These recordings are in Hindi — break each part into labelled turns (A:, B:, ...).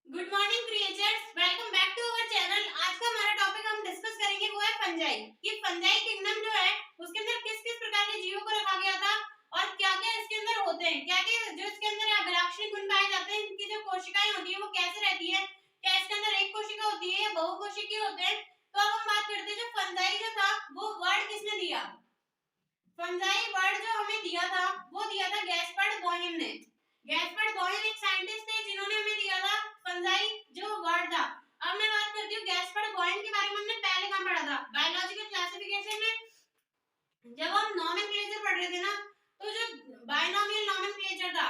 A: Good morning creatures, welcome back to our channel. आज का हमारा टॉपिक हम डिस्कस करेंगे वो है फंजाई। कि फंजाई किंगडम जो है उसके अंदर किस किस प्रकार के जीवों को रखा गया था और क्या क्या इसके अंदर होते हैं, क्या क्या जो इसके अंदर अभिलाक्षणी गुण पाए जाते हैं, इनकी जो कोशिकाएं होती है वो कैसे रहती है, क्या इसके अंदर एक कोशिका होती है या बहुकोशिकीय होते हैं। तो अब हम बात करते हैं जो फंजाई जो था वो वर्ड किसने दिया। फंजाई वर्ड जो हमें दिया था वो दिया था गैस्पर्ड बॉहिम ने। गैस्पर्ड बॉहिम एक साइंटिस्ट थे जिन्होंने हमें दिया था फंजाई जो वर्ड था। अब मैं बात करती हूँ गैस्पर्ड बॉहिम के बारे में। हमने पहले कहां पढ़ा था बायोलॉजिकल क्लासिफिकेशन में, जब हम नोमेनक्लेचर पढ़ रहे थे ना, तो जो बायनोमियल नोमेनक्लेचर था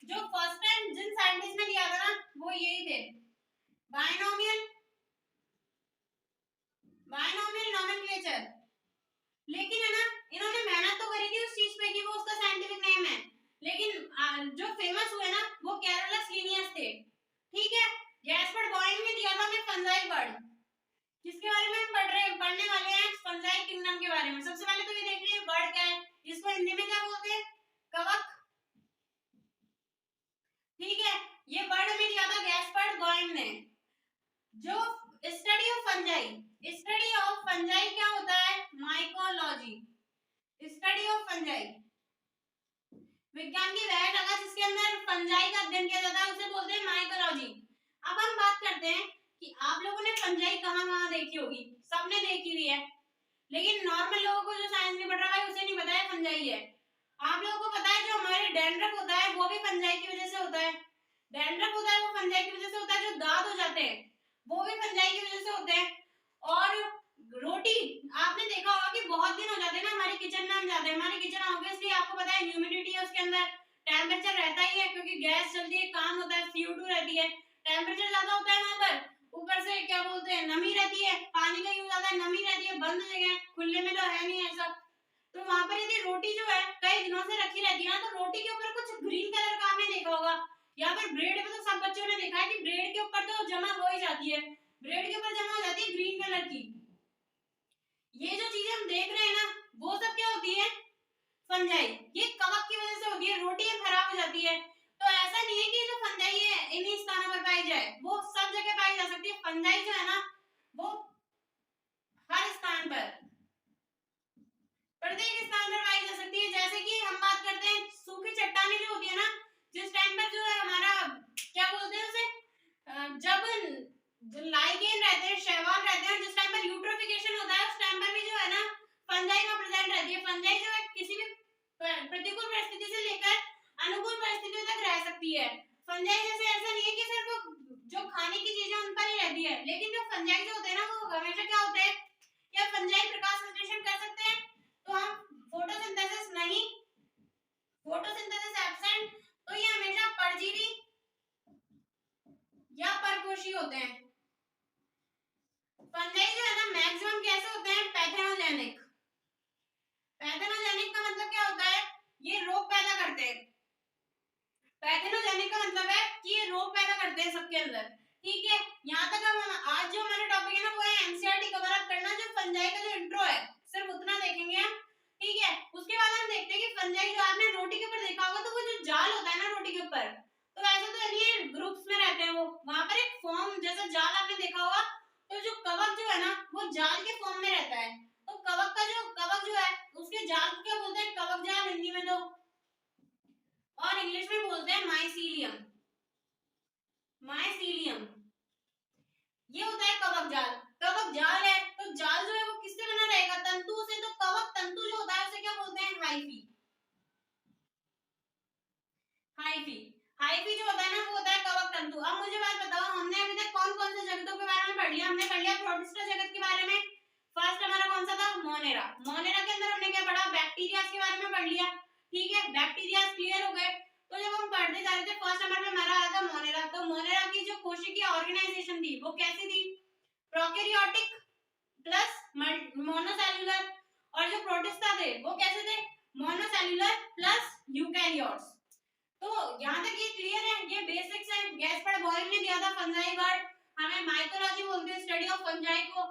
A: जो फर्स्ट टाइम जिन साइंटिस्ट ने दिया था ना वो यही थे, बायनोमियल बायनोमियल नोमेनक्लेचर। लेकिन है ना, इन्होंने मेहनत तो करी थी उस चीज पे कि वो उसका साइंटिफिक नेम है, लेकिन जो फेमस हुए ना वो कैरोलस लिनियस थे। ठीक है, गैस्पर्ड बॉइंग ने दिया था हमें फंजाई वर्ड, जिसके बारे में हम पढ़ने वाले हैं फंजाई किंगडम के बारे में। सबसे पहले तो ये देख लीजिए वर्ड क्या है, इसको हिंदी में क्या बोलते हैं, कवक। ठीक है, ये वर्ड हमें दिया था गैस्पर्ड बॉइंग ने। जो study of fungi, study of fungi क्या होता है, माइकोलॉजी। स्टडी ऑफ फंजाई विज्ञान की वह शाखा जिसके अंदर फंजाई का अध्ययन किया जाता है उसे बोलते हैं माइकोलॉजी। अब हम बात करते हैं कि आप लोगों ने फंजाई कहां-कहां देखी होगी। सबने देखी हुई है, लेकिन नॉर्मल लोगों को जो साइंस नहीं पढ़ रहा है उसे नहीं पता है फंजाई है। आप लोगों को पता है जो हमारे डैंड्रफ होता है वो भी फंजाई की वजह से होता है। डैंड्रफ होता है वो फंजाई की वजह से होता है। जो दांत हो जाते हैं वो भी फंजाई की वजह से होते हैं। और रोटी आपने देखा होगा कि बहुत दिन हो जाते हैं ना हमारे किचन में हम जाते हैं, हमारे किचन ऑब्वियसली आपको पता है ह्यूमिडिटी है उसके अंदर, टेम्परेचर रहता ही है क्योंकि गैस जल्दी है, काम होता है, CO2 रहती है, टेम्परेचर ज्यादा होता है वहां पर, ऊपर से क्या बोलते हैं नमी रहती है, पानी का यूज ज्यादा है, नमी रहती है, बंद जगह खुले में तो है नहीं ऐसा। तो वहां पर यदि रोटी जो है कई दिनों से रखी रहती है ना, तो रोटी के ऊपर कुछ ग्रीन कलर का आपने देखा होगा, या फिर ब्रेड में तो सब बच्चों ने देखा है कि ब्रेड के ऊपर तो जमा हो ही जाती है, ब्रेड के ऊपर जमा हो जाती है ग्रीन कलर की। ये जो चीजें हम देख रहे हैं ना वो सब क्या होती है, फंजाई। ये कवक की वजह से होती है, रोटी खराब हो जाती है। तो ऐसा नहीं है कि जो फंजाई है इन्हीं स्थानों पर पाई जाए, वो सब जगह पाई जा सकती है। फंजाई जो है ना वो हर स्थान पर, प्रत्येक स्थान पर पाई जा सकती है। जैसे कि हम बात करते हैं सूखी चट्टानें जो होती है ना, जिस टाइम पर जो है हमारा क्या बोलते हैं उसे, जब लाइकेन रहते हैं, शैवाल रहते हैं, जिस टाइम पर यूट्रोफिकेशन होता है उस टाइम पर भी जो है ना फंजाई में प्रेजेंट रहती है। फंजाई जो है किसी भी प्रतिकूल परिस्थिति से लेकर अनुकूल परिस्थितियों तक रह सकती है। फंजाई जैसे ऐसा नहीं है कि सिर्फ जो खाने की चीजें उन पर ही रहती है, लेकिन जो फंजाई जो होते हैं ना वो हमेशा क्या होते हैं, क्या फंजाई प्रकाश संश्लेषण कर सकते हैं, तो हम फोटोसिंथेसिस नहीं, फोटोसिंथेसिस एब्सेंट, तो ये हमेशा परजीवी या परपोषी होते हैं। फंजाई जो है ना मैक्सिमम कैसे होते हैं, पैथोजेनिक। पैथोजेनिक का मतलब क्या होता है, ये रोग पैदा करते हैं। पैथोजेनिक का मतलब है कि ये रोग पैदा करते हैं सबके अंदर। ठीक है, यहाँ तक हम आज जो हमारा टॉपिक है ना वो है एनसीईआरटी कवर अप करना। जो फंजाई का जो इंट्रो है सिर्फ उतना देखेंगे हम। ठीक है, उसके बाद हम देखते हैं कि फंजाई जो आपने रोटी के ऊपर देखा होगा, तो वो जो जाल होता है ना रोटी के ऊपर, तो ऐसा तो नहीं है ग्रुप्स में रहते हैं, वो वहां पर एक फॉर्म जैसा जाल आपने देखा होगा। तो जो कवक जो है ना वो जाल के फॉर्म में रहता है। तो कवक जो है उसके जाल को क्या बोलते हैं, कवक जाल हिंदी में, तो और इंग्लिश में बोलते हैं माइसीलियम। माइसीलियम ये होता है कवक जाल। कवक जाल है तो जाल जो है वो किससे बना रहेगा, तंतु से। तो कवक तंतु जो होता है उसे क्या बोलते हैं, हाइफी। हाइफी हाइफी जो होता है ना वो होता है कवक तंतु। अब मुझे बात बताओ, हमने अभी तक कौन कौन से जगतों के बारे में पढ़ लिया। हमने पढ़ लिया प्रोटिस्टा जगत के बारे में। फर्स्ट हमारा कौन सा था, मोनेरा। मोनेरा के अंदर हमने क्या पढ़ा, बैक्टीरिया के बारे में पढ़ लिया। ठीक है, बैक्टीरिया क्लियर हो गए। तो जब हम पढ़ते जा रहे थे फर्स्ट नंबर पे हमारा आया था मोनेरा। तो मोनेरा की जो कोशिकीय ऑर्गेनाइजेशन थी वो कैसी थी, प्रोकैरियोटिक प्लस मोनोसेल्युलर। और जो प्रोटिस्टा थे वो कैसे थे, मोनोसेल्युलर प्लस यूकैरियोट्स। तो यहाँ तक ये क्लियर है, ये बेसिक्स है। गैस्पर्ड बॉइल ने दिया था फंजाई वर्ड, हमें माइकोलॉजी बोलते हैं, स्टडी ऑफ फंजाई को।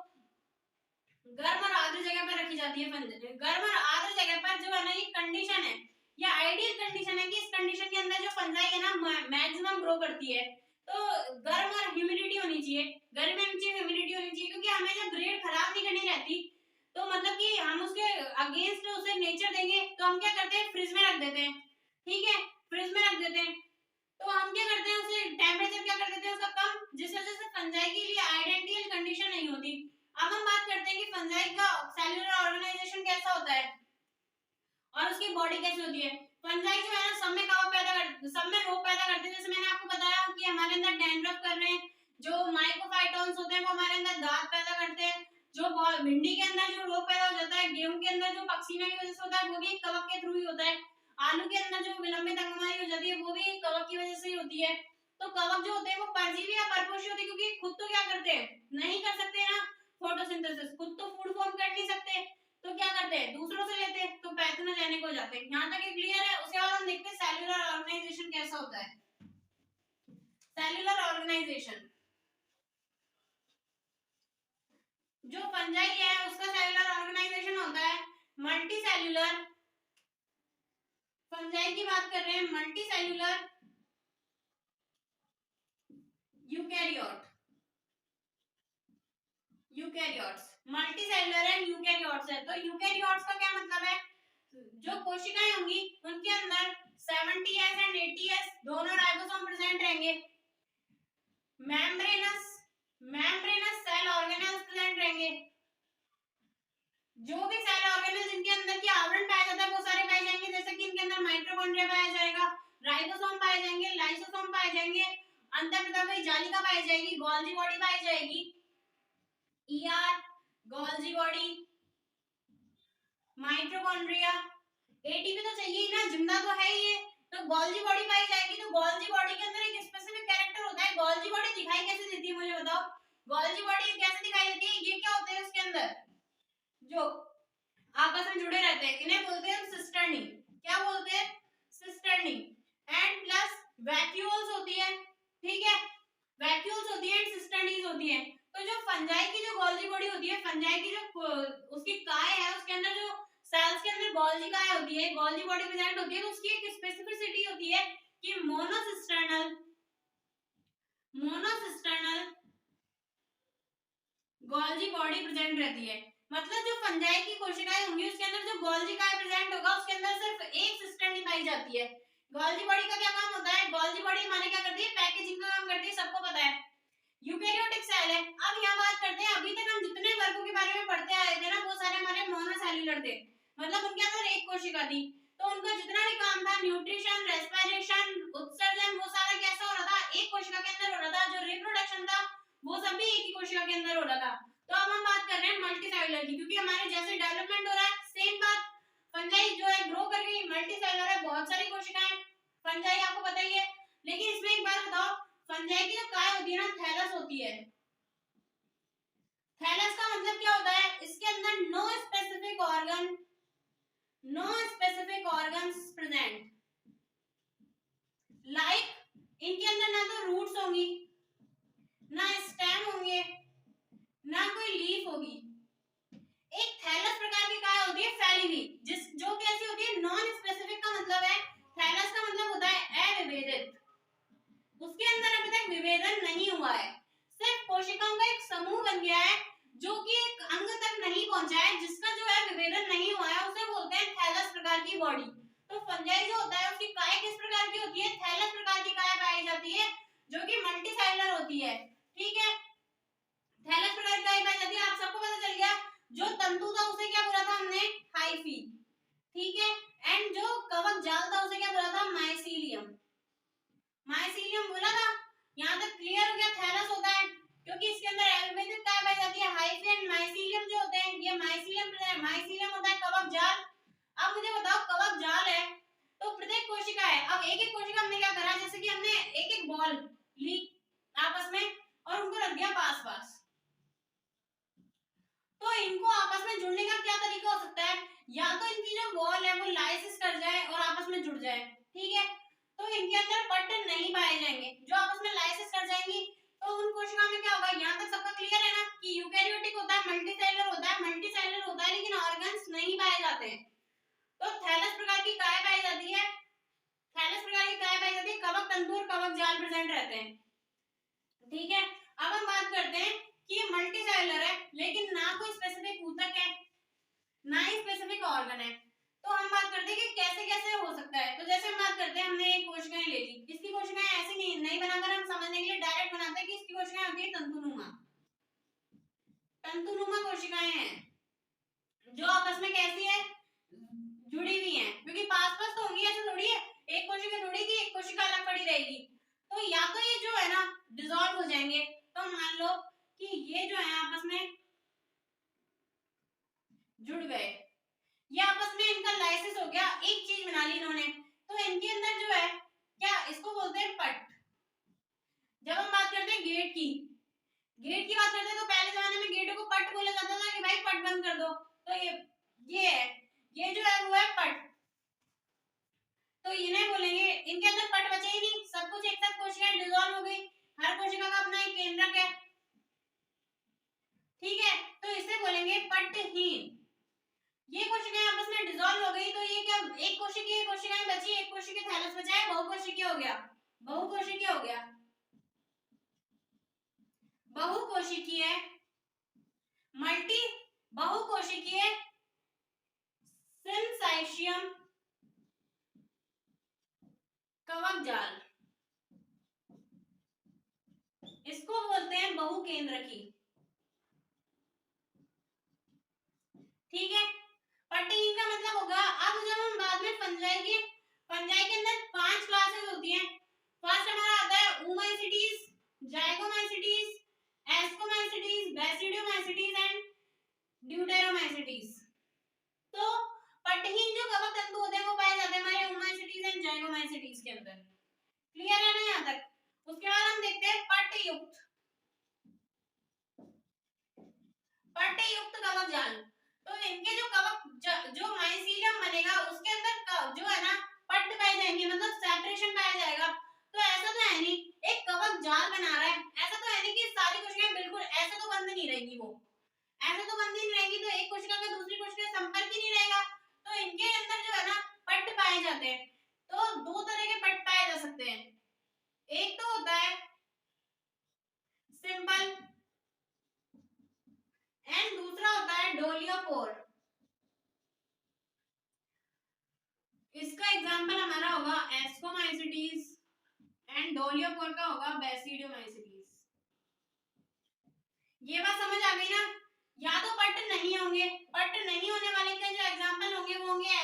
A: गर्म और आर्द्र जगह पर रखी जाती है फंजाई। गर्म और आर्द्र जगह पर जो है ना ये कंडीशन है, या आइडियल कंडीशन है कि इस कंडीशन के अंदर जो फंजाई है ना मैक्सिमम ग्रो करती है। तो गर्म और ह्यूमिडिटी होनी चाहिए, गर्म होनी चाहिए, ह्यूमिडिटी होनी चाहिए, क्योंकि हमें जब ब्रेड खराब नहीं करनी रहती तो मतलब कि हम उसके अगेंस्ट उसे नेचर देंगे, तो हम क्या करते हैं फ्रिज में रख देते हैं, ठीक है, फ्रिज में रख देते हैं। तो हम क्या करते हैं उसे टेम्परेचर क्या कर देते हैं उसका कम, जिस वजह से फंजाई के लिए आइडेंटिकल कंडीशन नहीं होती। अब हम बात करते हैं कि फंजाई का सेलुलर ऑर्गेनाइजेशन कैसा होता है और उसकी बॉडी कैसी होती है। फंजाई जो है ना सब में कवक पैदा कर, सब में रोग पैदा करते हैं। जैसे मैंने आपको बताया कि हमारे अंदर डैंड्रफ कर रहे हैं, जो माइकोफाइटोन्स होते हैं वो हमारे अंदर दाग पैदा करते हैं। जो भिंडी के अंदर जो रोग पैदा हो जाता है, गेहूं के अंदर जो पक्षीना की वजह से होता है वो भी कवक के थ्रू ही होता है। आलू के अंदर जो विलंबित अंगमारी हो जाती है वो भी कवक की वजह से ही होती है। तो कवक जो होते हैं वो परजीवी या परपोषी होते हैं, क्योंकि खुद तो क्या करते हैं, नहीं कर सकते ना फोटोसिंथेसिस, खुद तो फूड फॉर्म कर नहीं सकते, तो क्या करते हैं दूसरों से लेते हैं, तो पैथोजेनिक हो जाते हैं। यहाँ तक ये क्लियर है। उसके बाद हम देखते हैं सेल्युलर ऑर्गेनाइजेशन कैसा होता है। सेल्युलर ऑर्गेनाइजेशन, जो फंजाई है उसका सेल्युलर ऑर्गेनाइजेशन होता है मल्टी सेल्युलर। फंजाई की बात कर रहे हैं, multi cellular eukaryote, eukaryotes, multi cellular and eukaryotes है। तो यूकैरियोट्स का क्या मतलब है, जो कोशिकाएं होंगी उनके अंदर 70s एंड 80s दोनों राइबोसोम प्रेजेंट रहेंगे। Membranous membranous cell organelles present रहेंगे। जो भी सेल ऑर्गेनेल जिनके अंदर की आवरण पाया जाता है वो सारे पाए जाएंगे। जैसे कि इनके अंदर माइटोकॉन्ड्रिया पाया जाएगा, राइबोसोम पाए जाएंगे, लाइसोसोम पाए जाएंगे, अंतःप्रदावी जालिका पाई जाएगी, गोल्जी बॉडी पाई जाएगी, ER, Golgi body, mitochondria, ATP तो चाहिए ही ना, जिंदा तो है ही ये, तो गोल्जी बॉडी पाई जाएगी। तो गोल्जी बॉडी के अंदर एक स्पेसिफिक कैरेक्टर होता है। गोल्जी बॉडी दिखाई कैसे देती है मुझे बताओ, गोल्जी बॉडी कैसे दिखाई देती है, ये क्या होते हैं उसके अंदर जो आपस में जुड़े रहते हैं, इन्हें बोलते हैं सिस्टर्नी। क्या बोलते हैं, सिस्टर्नी। एंड प्लस वैक्यूल्स होती है, ठीक है, वैक्यूल्स होती है एंड सिस्टर्नीज होती है। तो जो फंजाई की जो गोल्जी बॉडी होती है, फंजाई की जो उसकी काय है उसके अंदर जो सेल्स के अंदर गोल्जी काय होती है, गोल्जी बॉडी प्रेजेंट होती है, तो उसकी एक स्पेसिफिसिटी होती है कि मोनोसिस्टर्नल गोल्जी बॉडी प्रेजेंट रहती है। मतलब जो फंजाई की कोशिकाएं होंगी उसके अंदर जो गोल्जी काय प्रेजेंट होगा उसके अंदर सिर्फ एक सिस्टर्नी पाई जाती है। गोल्जी बॉडी का क्या काम होता है, गोल्जी बॉडी हमारे क्या करती है, पैकेजिंग का काम करती है, सबको पता है। यूकैरियोटिक सेल है। अब यहाँ बात करते हैं, अभी तक हम जितने वर्गों के बारे में पढ़ते आए थे ना वो सारे हमारे मोनोसेल्युलर थे, मतलब उनके अंदर एक कोशिका थी। तो उनका जितना भी काम था, न्यूट्रिशन, रेस्पिरेशन, उत्सर्जन, वो सारा कैसा हो रहा था, एक कोशिका के अंदर हो रहा था। जो रिप्रोडक्शन था वो सब भी एक ही कोशिका के अंदर हो रहा था। तो अब हम बात कर रहे हैं मल्टीसेल्युलर की, क्योंकि हमारे जैसे डेवलपमेंट हो रहा है सेम बात फंजाई जो है ग्रो कर रही है, मल्टीसेल्युलर है, बहुत सारी कोशिकाएं फंजाई आपको पता ही है। लेकिन इसमें एक बात बताओ, फंजाई की जो काय होती है ना, थैलस होती है। थैलस का मतलब क्या होता है, इसके अंदर no specific organs present. Like इनके अंदर ना तो रूट्स होंगी, ना स्टेम होंगे, ना कोई लीफ होगी। एक थैलस प्रकार की काय होती है फैली हुई, जिस जो कैसी होती है, नॉन स्पेसिफिक का मतलब है, थैलस का मतलब होता है अविभेदित। उसके अंदर अभी तक विभेदन नहीं हुआ है, सिर्फ कोशिकाओं का एक समूह बन गया है जो कि एक अंग तक नहीं पहुंचा है, जिसका जो है विभेदन नहीं हुआ है, उसे बोलते हैं थैलस प्रकार की बॉडी। तो फंजाई जो होता है उसकी काय किस प्रकार की होती है, थैलस प्रकार की काय पाई जाती है, जो कि मल्टीसेल्युलर होती है, ठीक है, थैलस प्रकार की काय पाई जाती है। आप सबको पता चल गया। जो तंतु था उसे क्या बोला था हमने, हाइफी, ठीक है, एंड जो कवक जाल था उसे क्या बोला था, माइसीलियम। माइसीलियम बोला था, यहाँ तक क्लियर हो गया। थैलस होता है क्योंकि इसके अंदर अविभेदित काय पाई जाती है, हाइफी एंड माइसीलियम जो होते हैं, ये माइसीलियम होता है कवक जाल। अब मुझे बताओ, कवक जाल है तो प्रत्येक कोशिका है। अब एक एक कोशिका हमने क्या करा, जैसे कि हमने एक एक बॉल ली आपस में और उनको रख दिया पास पास, तो इनको आपस में जुड़ने का क्या तरीका हो सकता है, या तो इनकी जो वॉल है वो लाइसिस कर जाए और आपस में जुड़ जाए, ठीक है, तो इनके अंदर पट्ट नहीं पाए जाएंगे। जो आपस में लाइसिस कर जाएंगी तो उन कोशिकाओं में क्या होगा, यहाँ तक सबका क्लियर है ना, कि यूकैरियोटिक होता है, मल्टीसेल्युलर होता है, मल्टीसेल्युलर होता है लेकिन ऑर्गन्स नहीं पाए जाते हैं। तो थैलस प्रकार की काय पाई जाती है, थैलस प्रकार की काय पाई जाती है, कवक तंतु और कवक जाल प्रेजेंट रहते हैं। ठीक है, अब हम बात करते हैं कि ये मल्टी सेलुलर है, लेकिन ना कोई स्पेसिफिक ऊतक है ना ही स्पेसिफिक ऑर्गन है। तो हम बात करते हैं कि कैसे कैसे हो सकता है। तो जैसे हम बात करते हैं, हमने एक कोशिकाएं ले ली, इसकी कोशिकाएं ऐसे नहीं बनाकर हम समझने के लिए डायरेक्ट बनाते हैं कि इसकी कोशिकाएं होती है तंतुनुमा। तंतुनुमा कोशिकाएं हैं जो आपस में कैसी है, जुड़ी हुई हैं, क्योंकि पास पास तो होंगी, ऐसे थोड़ी है एक कोशिका जुड़ेगी एक कोशिका अलग पड़ी रहेगी। तो या तो ये जो है ना डिसॉल्व हो जाएंगे, तो मान लो कि ये जो है आपस में जुड़ गए, ये आपस में इनका लाइसिस हो गया, एक चीज बना ली इन्होंने। तो इनके अंदर जो है क्या, इसको बोलते हैं पट। जब हम बात करते हैं गेट की बात करते हैं, तो पहले जमाने में गेटों को पट बोला जाता था कि भाई पट बंद कर दो। तो ये है, ये जो है वो है पट। तो इन्हें बोलेंगे, इनके अंदर पट बचे ही नहीं, सब कुछ एक साथ कोशिकाएं डिसॉल्व हो गई, हर कोशिका का अपना एक केंद्रक है। ठीक है, तो इसे बोलेंगे पटहीन। ये कोशिकाएं आपस में डिसॉल्व हो गई, तो ये क्या, एक कोशिकीय कोशिकाएं बची, एक कोशिकीय थैलस बचा है, बहुकोशिकीय हो गया, बहुकोशिकीय हो गया, बहुकोशिकीय मल्टी बहुकोशिकीय सिंसाइशियम कवक जाल, इसको बोलते हैं बहुकेंद्रकी। ठीक है, पटहीन का मतलब होगा, अब जब हम बाद में फंजाई के अंदर 5 क्लासेस होती हैं। फर्स्ट हमारा आता है ओमाइसीटीज, जाइगोमाइसीटीज, एस्कोमाइसीटीज, बेसिडियोमाइसीटीज एंड ड्यूटेरोमाइसीटीज। तो पटहीन जो कवक तंतु होते हैं वो पाए जाते हैं हमारे ओमाइसीटीज एंड जाइगोमाइसीटीज के अंदर। क्लियर है ना यहाँ तक? उसके बाद हम देखते हैं पट्टयुक्त कवक जाल। तो इनके जो कवक जो माइसीलियम बनेगा उसके अंदर जो है ना पट्ट पाए जाएंगे, मतलब सेपरेशन पाया जाएगा। तो ऐसा तो है नहीं एक कवक जाल बना रहा है, ऐसा तो है नहीं कि सारी कोशिकाएं बिल्कुल ऐसे तो बंद नहीं रहेंगी, वो ऐसे तो बंद नहीं रहेंगी, तो एक कोशिका का दूसरी कोशिका से संपर्क ही नहीं रहेगा। तो इनके अंदर जो है ना पट्ट पाए जाते हैं। तो दो तरह के पट्ट पाए जा सकते हैं, एक तो होता है सिंपल एंड दूसरा होता है डोलियोपोर। इसका एग्जांपल हमारा होगा एस्कोमाइसीटीज एंड डोलियोपोर का होगा बेसिडियोमाइसीटीज। ये बात समझ आ गई ना? या तो पट्ट नहीं होंगे, पट्ट नहीं होने वाले के जो एग्जांपल होंगे वो होंगे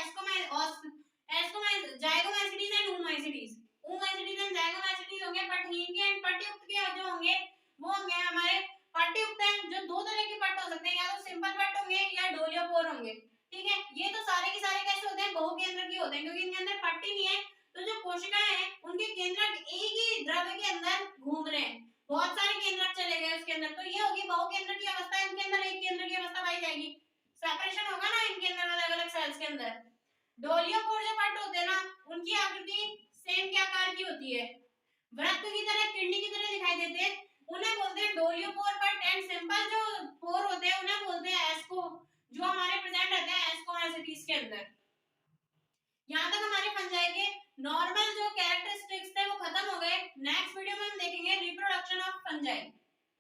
A: जाइगोमाइसीटीज एंड ओमाइसीटीज। ओमाइसीटीज एंड जाइगोमाइसीटीज होंगे पट्टहीन के, एंड पट्टयुक्त के जो होंगे वो होंगे हमारे पट्टयुक्त हैं, जो दो तरह के पट्ट हो सकते हैं, या तो सिंपल पट्ट होंगे या डोलियोपोर होंगे। ठीक है, ये तो सारे के सारे कैसे होते हैं, बहुकेंद्रकी होते हैं, क्योंकि इनके अंदर पट्ट ही नहीं है। तो जो कोशिकाएं हैं उनके केंद्रक एक ही द्रव्य के अंदर घूम रहे हैं, बहुत सारे केंद्रक चले गए उसके अंदर। तो ये होगी बहुकेंद्र की अवस्था, इनके अंदर एक केंद्र की अवस्था पाई जाएगी, सेपरेशन होगा ना इनके अंदर अलग अलग सेल्स के अंदर। डोलियोपोर जो पट्ट होते हैं ना उनकी आकृति सेम के आकार की होती है, वृत्त की तरह, किडनी की तरह दिखाई देते हैं, उन्हें बोलते हैं डोलियोपोर पट्ट। एंड सिंपल जो पोर होते हैं उन्हें बोलते हैं एस्को, जो हमारे प्रेजेंट रहते हैं एस्कोमाइसीटीज के अंदर। यहाँ तक हमारे फंजाई के नॉर्मल जो कैरेक्टरिस्टिक्स थे वो खत्म हो गए। नेक्स्ट वीडियो में हम देखेंगे रिप्रोडक्शन ऑफ फंजाई।